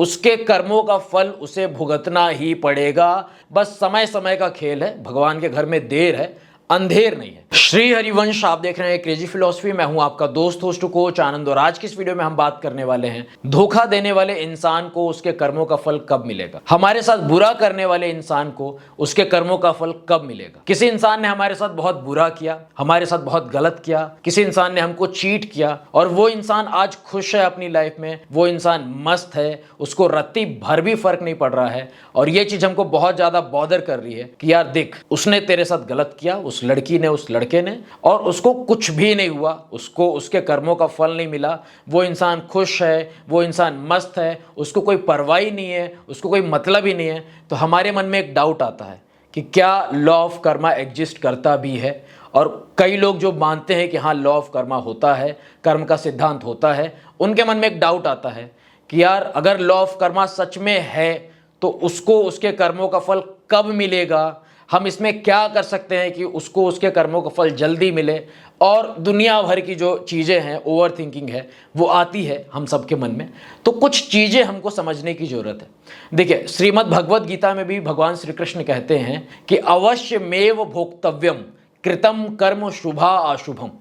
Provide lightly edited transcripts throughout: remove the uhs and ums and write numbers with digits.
उसके कर्मों का फल उसे भुगतना ही पड़ेगा। बस समय समय का खेल है, भगवान के घर में देर है, अंधेर नहीं है। श्री हरिवंश, आप देख रहे हैं क्रेजी फिलॉसफी। मैं हूं आपका दोस्त होस्ट कोच आनंद, और आज की इस वीडियो में हम बात करने वाले हैं धोखा देने वाले इंसान को उसके कर्मों का फल कब मिलेगा। हमारे साथ बुरा करने वाले इंसान को उसके कर्मों का फल कब मिलेगा। किसी इंसान ने हमारे साथ बहुत बुरा किया, हमारे साथ बहुत गलत किया, किसी इंसान ने हमको चीट किया और वो इंसान आज खुश है अपनी लाइफ में, वो इंसान मस्त है, उसको रत्ती भर भी फर्क नहीं पड़ रहा है। और ये चीज हमको बहुत ज्यादा बॉदर कर रही है कि यार देख, उसने तेरे साथ गलत किया, उस लड़की ने, उस लड़के ने, और उसको कुछ भी नहीं हुआ, उसको उसके कर्मों का फल नहीं मिला, वो इंसान खुश है, वो इंसान मस्त है, उसको कोई परवाह ही नहीं है, उसको कोई मतलब ही नहीं है। तो हमारे मन में एक डाउट आता है कि क्या लॉ ऑफ कर्मा एग्जिस्ट करता भी है। और कई लोग जो मानते हैं कि हाँ लॉ ऑफ कर्मा होता है, कर्म का सिद्धांत होता है, उनके मन में एक डाउट आता है कि यार अगर लॉ ऑफ कर्मा सच में है तो उसको उसके कर्मों का फल कब मिलेगा, हम इसमें क्या कर सकते हैं कि उसको उसके कर्मों का फल जल्दी मिले। और दुनिया भर की जो चीज़ें हैं, ओवर थिंकिंग है, वो आती है हम सबके मन में। तो कुछ चीज़ें हमको समझने की ज़रूरत है। देखिए, श्रीमद् भगवद गीता में भी भगवान श्री कृष्ण कहते हैं कि अवश्य मेव भोक्तव्यम कृतम कर्म शुभा अशुभम।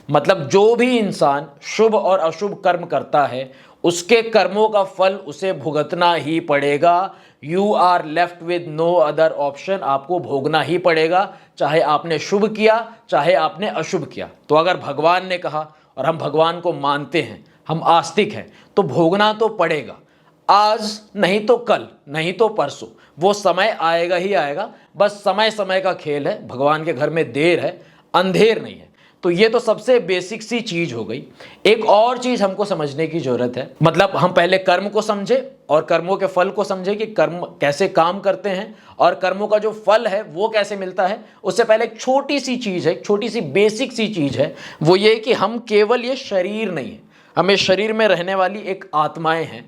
मतलब जो भी इंसान शुभ और अशुभ कर्म करता है उसके कर्मों का फल उसे भुगतना ही पड़ेगा। You are left with no other option. आपको भोगना ही पड़ेगा, चाहे आपने शुभ किया चाहे आपने अशुभ किया। तो अगर भगवान ने कहा और हम भगवान को मानते हैं, हम आस्तिक हैं, तो भोगना तो पड़ेगा। आज नहीं तो कल, नहीं तो परसों, वो समय आएगा ही आएगा। बस समय समय का खेल है, भगवान के घर में देर है, अंधेर नहीं है। तो ये तो सबसे बेसिक सी चीज हो गई। एक और चीज हमको समझने की जरूरत है। मतलब हम पहले कर्म को समझे और कर्मों के फल को समझे कि कर्म कैसे काम करते हैं और कर्मों का जो फल है वो कैसे मिलता है। उससे पहले एक छोटी सी चीज है, एक छोटी सी बेसिक सी चीज है, वो ये कि हम केवल ये शरीर नहीं है, हमें शरीर में रहने वाली एक आत्माएं हैं।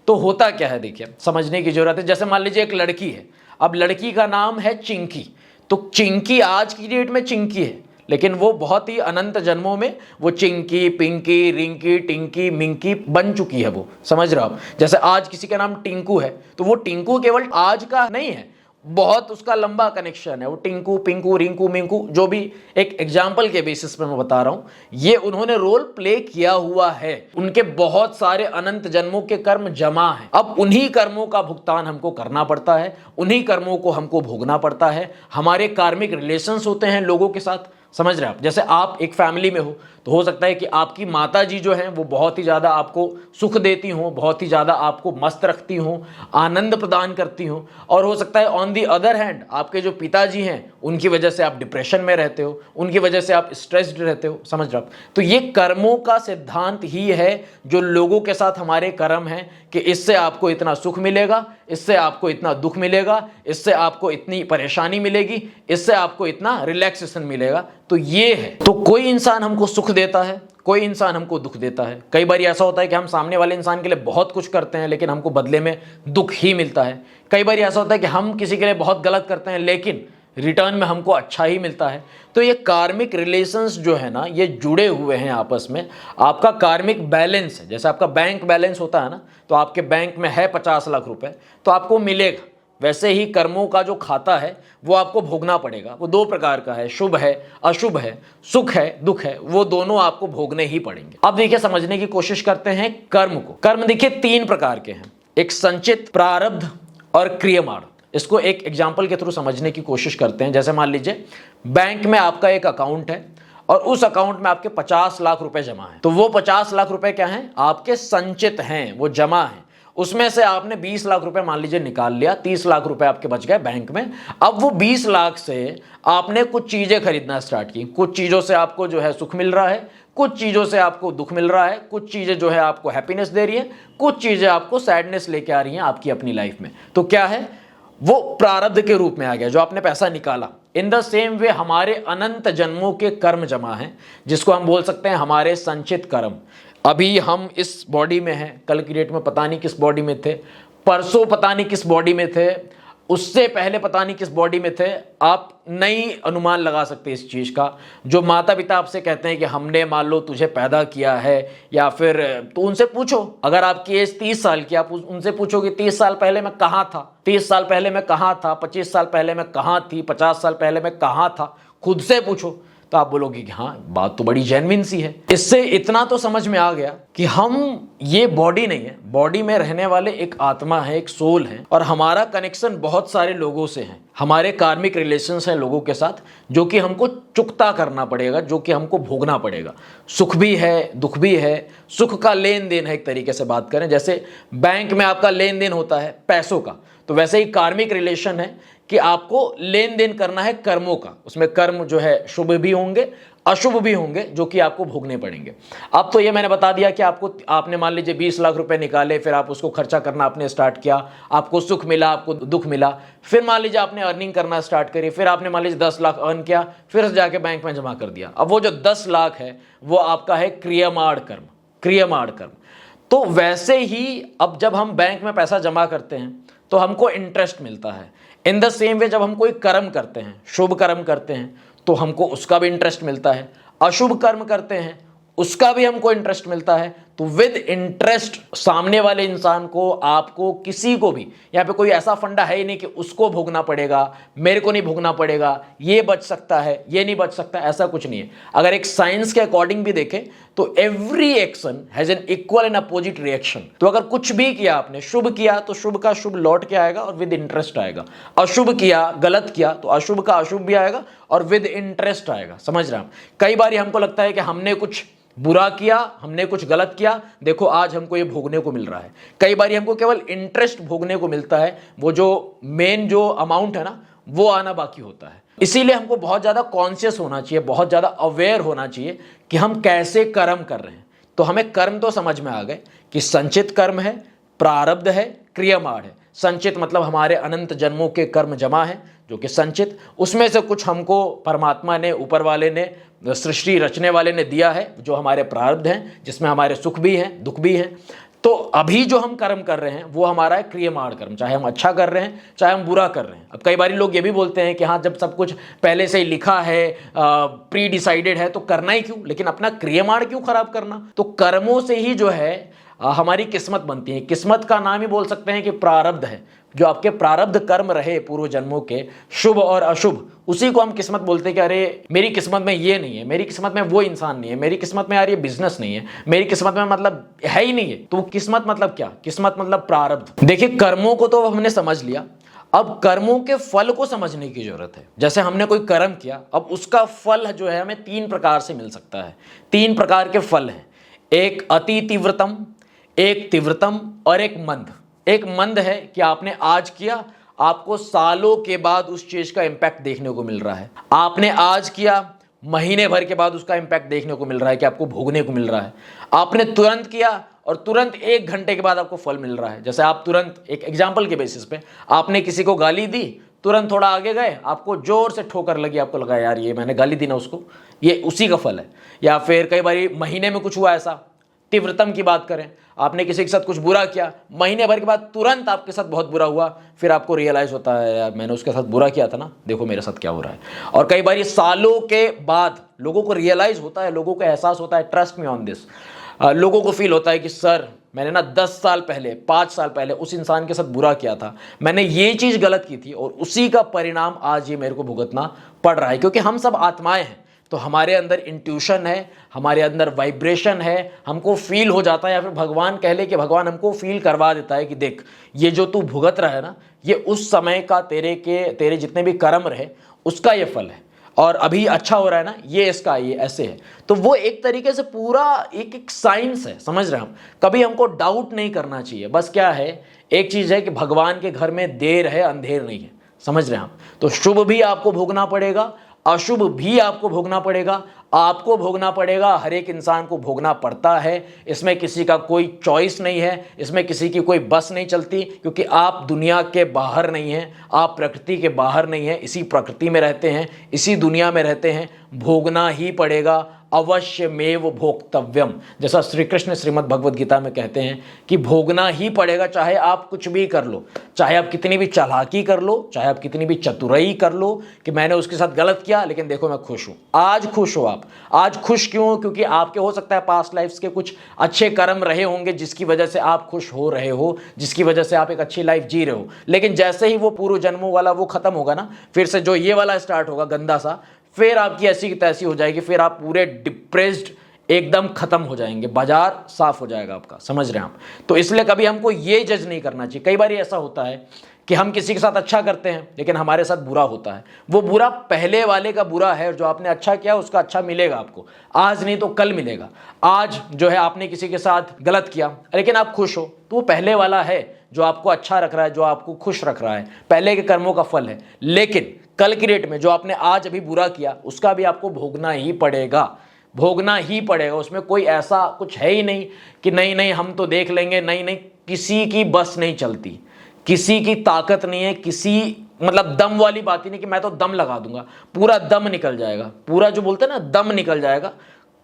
तो होता क्या है, देखिए समझने की जरूरत है। जैसे मान लीजिए एक लड़की है, अब लड़की का नाम है चिंकी। तो चिंकी आज की डेट में चिंकी है, लेकिन वो बहुत ही अनंत जन्मों में वो चिंकी, पिंकी, रिंकी, टिंकी, मिंकी बन चुकी है। वो समझ रहे हो आप। जैसे आज किसी का नाम टिंकू है तो वो टिंकू केवल आज का नहीं है, बहुत उसका लंबा कनेक्शन है। वो टिंकू, पिंकू, रिंकू, मिंकू, जो भी एक एग्जाम्पल के बेसिस पे मैं बता रहा हूं, ये उन्होंने रोल प्ले किया हुआ है। उनके बहुत सारे अनंत जन्मों के कर्म जमा हैं। अब उन्हीं कर्मों का भुगतान हमको करना पड़ता है, उन्हीं कर्मों को हमको भोगना पड़ता है। हमारे कार्मिक रिलेशंस होते हैं लोगों के साथ, समझ रहे हैं आप। जैसे आप एक फैमिली में हो तो हो सकता है कि आपकी माता जी जो हैं वो बहुत ही ज़्यादा आपको सुख देती हों, बहुत ही ज़्यादा आपको मस्त रखती हों, आनंद प्रदान करती हों। और हो सकता है ऑन दी अदर हैंड आपके जो पिताजी हैं उनकी वजह से आप डिप्रेशन में रहते हो, उनकी वजह से आप स्ट्रेस्ड रहते हो, समझ रहे हो। तो ये कर्मों का सिद्धांत ही है जो लोगों के साथ हमारे कर्म हैं कि इससे आपको इतना सुख मिलेगा, इससे आपको इतना दुख मिलेगा, इससे आपको इतनी परेशानी मिलेगी, इससे आपको इतना रिलैक्सेशन मिलेगा। तो ये है। तो कोई इंसान हमको सुख देता है, कोई इंसान हमको दुख देता है। कई बार ऐसा होता है कि हम सामने वाले इंसान के लिए बहुत कुछ करते हैं लेकिन हमको बदले में दुख ही मिलता है। कई बार ऐसा होता है कि हम किसी के लिए बहुत गलत करते हैं लेकिन रिटर्न में हमको अच्छा ही मिलता है। तो ये कार्मिक रिलेशंस जो है ना, ये जुड़े हुए हैं आपस में। आपका कार्मिक बैलेंस है, जैसे आपका बैंक बैलेंस होता है ना, तो आपके बैंक में है 50 लाख रुपए तो आपको मिलेगा। वैसे ही कर्मों का जो खाता है वो आपको भोगना पड़ेगा। वो दो प्रकार का है, शुभ है, अशुभ है, सुख है, दुख है, वो दोनों आपको भोगने ही पड़ेंगे। अब देखिए समझने की कोशिश करते हैं कर्म को। कर्म देखिए 3 प्रकार के हैं, एक संचित, प्रारब्ध और क्रियमाण। इसको एक एग्जाम्पल के थ्रू समझने की कोशिश करते हैं। जैसे मान लीजिए बैंक में आपका एक अकाउंट है और उस अकाउंट में आपके 50 लाख रुपए जमा है। तो वो 50 लाख रुपए क्या हैं, आपके संचित हैं, वो जमा हैं। उसमें से आपने 20 लाख रुपए मान लीजिए निकाल लिया, 30 लाख रुपए आपके बच गए बैंक में। अब वो 20 लाख से आपने कुछ चीजें खरीदना स्टार्ट की। कुछ चीजों से आपको जो है सुख मिल रहा है, कुछ चीजों से आपको दुख मिल रहा है, कुछ चीजें जो है आपको हैप्पीनेस दे रही है, कुछ चीजें आपको सैडनेस लेके आ रही हैं आपकी अपनी लाइफ में। तो क्या है, वो प्रारब्ध के रूप में आ गया, जो आपने पैसा निकाला। इन द सेम वे हमारे अनंत जन्मों के कर्म जमा हैं, जिसको हम बोल सकते हैं हमारे संचित कर्म। अभी हम इस बॉडी में हैं, कल की डेट में पता नहीं किस बॉडी में थे, परसों पता नहीं किस बॉडी में थे, उससे पहले पता नहीं किस बॉडी में थे, आप नहीं अनुमान लगा सकते इस चीज़ का। जो माता पिता आपसे कहते हैं कि हमने मान लो तुझे पैदा किया है, या फिर तो उनसे पूछो, अगर आपकी एज 30 साल की, आप उनसे पूछो कि 30 साल पहले मैं कहाँ था, 30 साल पहले मैं कहाँ था, 25 साल पहले मैं कहाँ थी, 50 साल पहले मैं कहाँ था, खुद से पूछो, तो आप बोलोगे कि हाँ बात तो बड़ी जेन्युइन सी है। इससे इतना तो समझ में आ गया कि हम ये बॉडी नहीं है, बॉडी में रहने वाले एक आत्मा है, एक सोल है, और हमारा कनेक्शन बहुत सारे लोगों से है। हमारे कार्मिक रिलेशंस हैं लोगों के साथ, जो कि हमको चुकता करना पड़ेगा, जो कि हमको भोगना पड़ेगा। सुख भी है, दुख भी है। सुख का लेन देन है, एक तरीके से बात करें, जैसे बैंक में आपका लेन देन होता है पैसों का, तो वैसे ही कार्मिक रिलेशन है कि आपको लेन देन करना है कर्मों का। उसमें कर्म जो है शुभ भी होंगे, अशुभ भी होंगे, जो कि आपको भोगने पड़ेंगे। अब तो ये मैंने बता दिया कि आपने मान लीजिए 20 लाख रुपए निकाले, फिर आप उसको खर्चा करना आपने स्टार्ट किया, आपको सुख मिला, आपको दुख मिला। फिर मान लीजिए आपने अर्निंग करना स्टार्ट करी, फिर आपने मान लीजिए 10 लाख अर्न किया, फिर जाके बैंक में जमा कर दिया। अब वो जो 10 लाख है वो आपका है क्रियमाण कर्म, क्रियमाण कर्म। तो वैसे ही अब जब हम बैंक में पैसा जमा करते हैं तो हमको इंटरेस्ट मिलता है। इन द सेम वे जब हम कोई कर्म करते हैं, शुभ कर्म करते हैं, तो हमको उसका भी इंटरेस्ट मिलता है। अशुभ कर्म करते हैं, उसका भी हमको इंटरेस्ट मिलता है। तो विद इंटरेस्ट सामने वाले इंसान को, आपको, किसी को भी, यहाँ पे कोई ऐसा फंडा है ही नहीं कि उसको भोगना पड़ेगा, मेरे को नहीं भोगना पड़ेगा, ये बच सकता है, ये नहीं बच सकता, ऐसा कुछ नहीं है। अगर एक साइंस के अकॉर्डिंग भी देखें तो every action has an equal and opposite reaction. तो अगर कुछ भी किया आपने, शुभ किया तो शुभ का शुभ लौट के आएगा और विद इंटरेस्ट आएगा। अशुभ किया, गलत किया, तो अशुभ का अशुभ भी आएगा और विद इंटरेस्ट आएगा। समझ रहे हैं? कई बार हमको लगता है कि हमने कुछ बुरा किया, हमने कुछ गलत किया, देखो आज हमको ये भोगने को मिल रहा है। कई बार हमको केवल इंटरेस्ट भोगने को मिलता है, वो जो मेन जो अमाउंट है ना, वो आना बाकी होता है। इसीलिए हमको बहुत ज़्यादा कॉन्शियस होना चाहिए, बहुत ज़्यादा अवेयर होना चाहिए कि हम कैसे कर्म कर रहे हैं। तो हमें कर्म तो समझ में आ गए कि संचित कर्म है, प्रारब्ध है, क्रियमाण है। संचित मतलब हमारे अनंत जन्मों के कर्म जमा है, जो कि संचित, उसमें से कुछ हमको परमात्मा ने, ऊपर वाले ने, सृष्टि रचने वाले ने दिया है, जो हमारे प्रारब्ध हैं, जिसमें हमारे सुख भी हैं, दुख भी हैं। तो अभी जो हम कर्म कर रहे हैं वो हमारा है क्रियमाण कर्म, चाहे हम अच्छा कर रहे हैं चाहे हम बुरा कर रहे हैं। अब कई बार लोग ये भी बोलते हैं कि हाँ, जब सब कुछ पहले से ही लिखा है, प्री डिसाइडेड है, तो करना ही क्यों, लेकिन अपना क्रियमाण क्यों खराब करना। तो कर्मों से ही जो है हमारी किस्मत बनती है। किस्मत का नाम ही बोल सकते हैं कि प्रारब्ध है। जो आपके प्रारब्ध कर्म रहे पूर्व जन्मों के, शुभ और अशुभ, उसी को हम किस्मत बोलते हैं कि अरे मेरी किस्मत में ये नहीं है, मेरी किस्मत में वो इंसान नहीं है, मेरी किस्मत में यार ये बिजनेस नहीं है, मेरी किस्मत में मतलब है ही नहीं है। तो किस्मत मतलब क्या? किस्मत मतलब प्रारब्ध। देखिए, कर्मों को तो हमने समझ लिया, अब कर्मों के फल को समझने की जरूरत है। जैसे हमने कोई कर्म किया, अब उसका फल जो है हमें 3 प्रकार से मिल सकता है। 3 प्रकार के फल हैं, एक अति तीव्रतम, एक तीव्रतम और एक मंद। एक मंद है कि आपने आज किया, आपको सालों के बाद उस चीज का इंपैक्ट देखने को मिल रहा है। आपने आज किया, महीने भर के बाद उसका इंपैक्ट देखने को मिल रहा है, कि आपको भोगने को मिल रहा है। आपने तुरंत किया और तुरंत 1 घंटे के बाद आपको फल मिल रहा है। जैसे आप तुरंत, एक एग्जाम्पल के बेसिस पे, आपने किसी को गाली दी, तुरंत थोड़ा आगे गए, आपको जोर से ठोकर लगी, आपको लगा यार ये मैंने गाली दी ना उसको, ये उसी का फल है। या फिर कई बार महीने में कुछ हुआ ऐसा, तीव्रतम की बात करें, आपने किसी के साथ कुछ बुरा किया, महीने भर के बाद तुरंत आपके साथ बहुत बुरा हुआ, फिर आपको रियलाइज होता है यार मैंने उसके साथ बुरा किया था ना, देखो मेरे साथ क्या हो रहा है। और कई बार ये सालों के बाद लोगों को रियलाइज होता है, लोगों को एहसास होता है, ट्रस्ट मी ऑन दिस, लोगों को फील होता है कि सर मैंने ना 10 साल पहले, 5 साल पहले उस इंसान के साथ बुरा किया था, मैंने ये चीज़ गलत की थी और उसी का परिणाम आज ये मेरे को भुगतना पड़ रहा है। क्योंकि हम सब आत्माएं हैं, तो हमारे अंदर इंट्यूशन है, हमारे अंदर वाइब्रेशन है, हमको फील हो जाता है, या फिर भगवान कह ले कि भगवान हमको फील करवा देता है कि देख ये जो तू भुगत रहा है ना, ये उस समय का तेरे जितने भी कर्म रहे उसका ये फल है, और अभी अच्छा हो रहा है ना, ये इसका ये ऐसे है। तो वो एक तरीके से पूरा एक साइंस है, समझ रहे हैं हम। कभी हमको डाउट नहीं करना चाहिए। बस क्या है, एक चीज़ है कि भगवान के घर में देर है, अंधेर नहीं है, समझ रहे हैं हम। तो शुभ भी आपको भोगना पड़ेगा, अशुभ भी आपको भोगना पड़ेगा, आपको भोगना पड़ेगा, हर एक इंसान को भोगना पड़ता है। इसमें किसी का कोई चॉइस नहीं है, इसमें किसी की कोई बस नहीं चलती, क्योंकि आप दुनिया के बाहर नहीं हैं, आप प्रकृति के बाहर नहीं हैं, इसी प्रकृति में रहते हैं, इसी दुनिया में रहते हैं, भोगना ही पड़ेगा। अवश्यमेव भोक्तव्यम। जैसा श्री कृष्ण श्रीमद् भगवद गीता में कहते हैं कि भोगना ही पड़ेगा, चाहे आप कुछ भी कर लो, चाहे आप कितनी भी चालाकी कर लो, चाहे आप कितनी भी चतुराई कर लो कि मैंने उसके साथ गलत किया लेकिन देखो मैं खुश हूं। आज खुश हो आप। आज खुश क्यों हो? क्योंकि आपके हो सकता है पास्ट लाइफ्स के कुछ अच्छे कर्म रहे होंगे जिसकी वजह से आप खुश हो रहे हो, जिसकी वजह से आप एक अच्छी लाइफ जी रहे हो। लेकिन जैसे ही वो पूर्व जन्मों वाला वो खत्म होगा ना, फिर से जो ये वाला स्टार्ट होगा गंदा सा, फिर आपकी ऐसी की तैसी हो जाएगी, फिर आप पूरे डिप्रेस्ड एकदम खत्म हो जाएंगे, बाजार साफ हो जाएगा आपका। समझ रहे हैं आप? तो इसलिए कभी हमको ये जज नहीं करना चाहिए। कई बार ऐसा होता है कि हम किसी के साथ अच्छा करते हैं लेकिन हमारे साथ बुरा होता है। वो बुरा पहले वाले का बुरा है, जो आपने अच्छा किया उसका अच्छा मिलेगा आपको, आज नहीं तो कल मिलेगा। आज जो है आपने किसी के साथ गलत किया लेकिन आप खुश हो, तो वो पहले वाला है जो आपको अच्छा रख रहा है, जो आपको खुश रख रहा है, पहले के कर्मों का फल है। लेकिन कल की डेट में जो आपने आज अभी बुरा किया उसका भी आपको भोगना ही पड़ेगा, भोगना ही पड़ेगा। उसमें कोई ऐसा कुछ है ही नहीं कि नहीं नहीं हम तो देख लेंगे, नहीं नहीं, किसी की बस नहीं चलती, किसी की ताकत नहीं है, किसी मतलब दम वाली बात ही नहीं कि मैं तो दम लगा दूंगा, पूरा दम निकल जाएगा, पूरा जो बोलते हैं ना दम निकल जाएगा,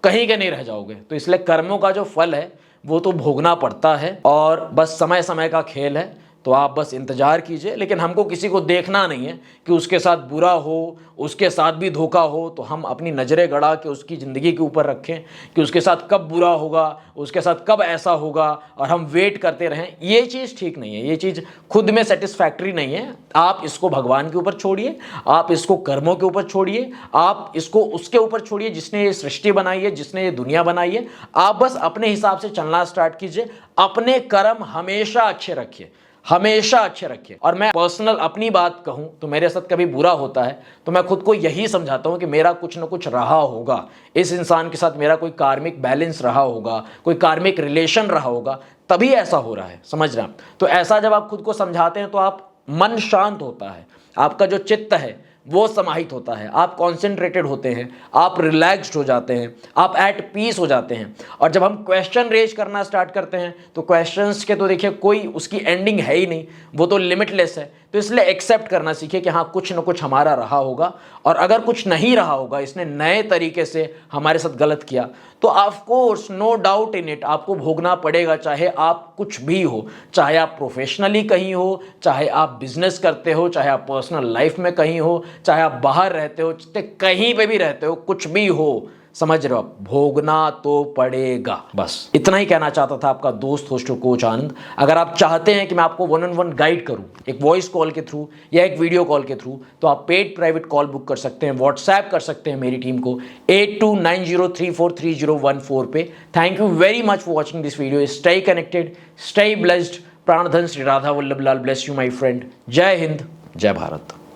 कहीं के नहीं रह जाओगे। तो इसलिए कर्मों का जो फल है वो तो भोगना पड़ता है और बस समय समय का खेल है। तो आप बस इंतजार कीजिए, लेकिन हमको किसी को देखना नहीं है कि उसके साथ बुरा हो, उसके साथ भी धोखा हो, तो हम अपनी नज़रें गड़ा के उसकी ज़िंदगी के ऊपर रखें कि उसके साथ कब बुरा होगा, उसके साथ कब ऐसा होगा, और हम वेट करते रहें। ये चीज़ ठीक नहीं है, ये चीज़ खुद में सेटिस्फैक्ट्री नहीं है। आप इसको भगवान के ऊपर छोड़िए, आप इसको कर्मों के ऊपर छोड़िए, आप इसको उसके ऊपर छोड़िए जिसने ये सृष्टि बनाई है, जिसने ये दुनिया बनाई है। आप बस अपने हिसाब से चलना स्टार्ट कीजिए, अपने कर्म हमेशा अच्छे रखिए, हमेशा अच्छे रखिए। और मैं पर्सनल अपनी बात कहूं तो मेरे साथ कभी बुरा होता है तो मैं खुद को यही समझाता हूं कि मेरा कुछ ना कुछ रहा होगा, इस इंसान के साथ मेरा कोई कार्मिक बैलेंस रहा होगा, कोई कार्मिक रिलेशन रहा होगा, तभी ऐसा हो रहा है। समझ रहे हैं? तो ऐसा जब आप खुद को समझाते हैं तो आप मन शांत होता है, आपका जो चित्त है वो समाहित होता है, आप कॉन्सेंट्रेटेड होते हैं, आप रिलैक्स्ड हो जाते हैं, आप एट पीस हो जाते हैं। और जब हम क्वेश्चन रेज करना स्टार्ट करते हैं तो क्वेश्चंस के तो देखिए कोई उसकी एंडिंग है ही नहीं, वो तो लिमिटलेस है। तो इसलिए एक्सेप्ट करना सीखिए कि हाँ कुछ ना कुछ हमारा रहा होगा, और अगर कुछ नहीं रहा होगा, इसने नए तरीके से हमारे साथ गलत किया, तो of course no doubt in it आपको भोगना पड़ेगा, चाहे आप कुछ भी हो, चाहे आप प्रोफेशनली कहीं हो, चाहे आप बिजनेस करते हो, चाहे आप पर्सनल लाइफ में कहीं हो, चाहे आप बाहर रहते हो, कहीं पे भी रहते हो, कुछ भी हो, समझ रहे हो आप, भोगना तो पड़ेगा। बस इतना ही कहना चाहता था आपका दोस्त होस्ट कोच आनंद। अगर आप चाहते हैं कि मैं आपको 1-on-1 गाइड करूं, एक वॉइस कॉल के थ्रू या एक वीडियो कॉल के थ्रू, तो आप पेड प्राइवेट कॉल बुक कर सकते हैं, व्हाट्सएप कर सकते हैं मेरी टीम को 8290343014 पे। Thank you very much for watching this video. Stay connected, stay blessed. प्राणधन Shri Radha Vallabh Lal bless you my friend. जय हिंद, जय भारत।